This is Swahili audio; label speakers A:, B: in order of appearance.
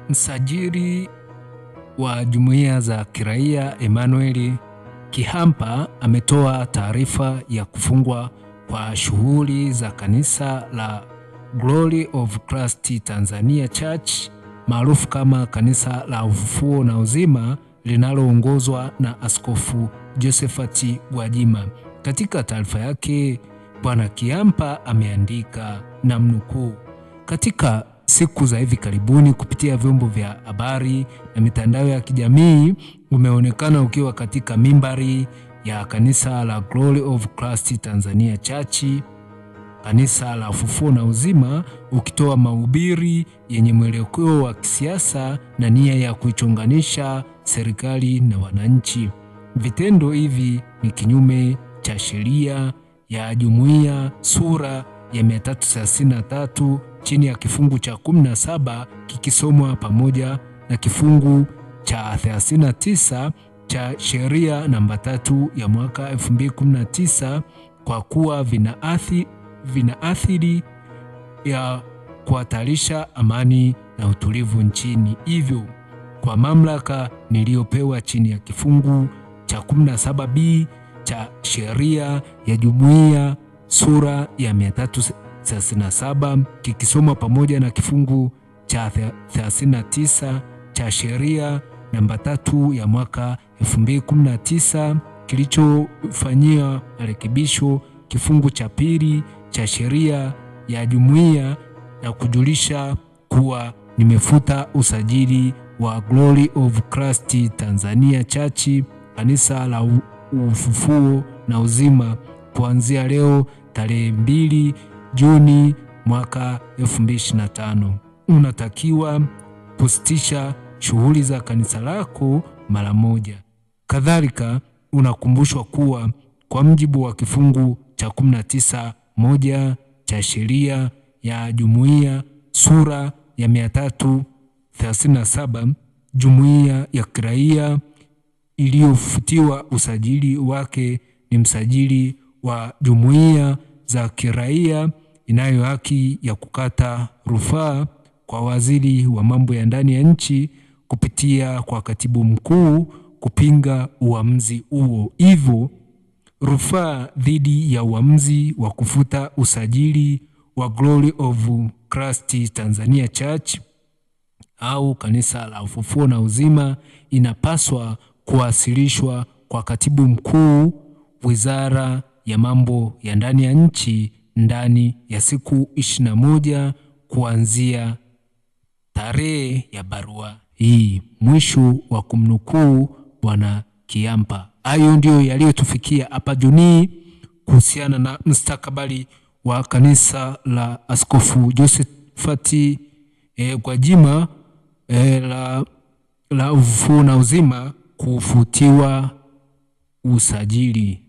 A: Msajili wa jumuiya za kiraia Emmanuel Kihampa ametoa taarifa ya kufungwa kwa shughuli za kanisa la Glory of Christ Tanzania Church maarufu kama Kanisa la Ufufuo na Uzima linaloongozwa na Askofu Josephat Gwajima. Katika taarifa yake, Bwana Kihampa ameandika namnukuu: katika siku za hivi karibuni kupitia vyombo vya habari na mitandao ya kijamii umeonekana ukiwa katika mimbari ya Kanisa la Glory of Christ Tanzania Church, Kanisa la Ufufuo na Uzima, ukitoa mahubiri yenye mwelekeo wa kisiasa na nia ya kuichonganisha serikali na wananchi. Vitendo hivi ni kinyume cha sheria ya jumuiya sura ya 333 chini ya kifungu cha 17 kikisomwa pamoja na kifungu cha 39 cha sheria namba 3 ya mwaka 2019 kwa kuwa vinaathiri ya kuhatarisha amani na utulivu nchini. Hivyo kwa mamlaka niliyopewa chini ya kifungu cha 17B cha sheria ya jumuiya sura ya 337 kikisoma pamoja na kifungu cha 39 cha sheria namba 3 ya mwaka 2019 kilichofanyia marekebisho kifungu cha pili cha sheria ya jumuiya na kujulisha kuwa nimefuta usajili wa Glory of Christ Tanzania Church, Kanisa la Ufufuo na Uzima kuanzia leo tarehe 2 Juni mwaka 2025. Unatakiwa kusitisha shughuli za kanisa lako mara moja. Kadhalika unakumbushwa kuwa kwa mjibu wa kifungu cha 19(1) cha sheria ya jumuiya sura ya 337, jumuiya ya kiraia iliyofutiwa usajili wake ni msajili wa jumuiya za kiraia inayo haki ya kukata rufaa kwa waziri wa mambo ya ndani ya nchi kupitia kwa katibu mkuu kupinga uamuzi huo. Hivyo rufaa dhidi ya uamuzi wa kufuta usajili wa Glory of Christ Tanzania Church au Kanisa la Ufufuo na Uzima inapaswa kuwasilishwa kwa katibu mkuu Wizara ya Mambo ya Ndani ya Nchi ndani ya siku 21 kuanzia tarehe ya barua hii. Mwisho wa kumnukuu Bwana Kihampa. Hayo ndio yaliyotufikia hapa Juni kuhusiana na mustakabali wa kanisa la Askofu Josephat Gwajima la Ufufuo na Uzima kufutiwa usajili.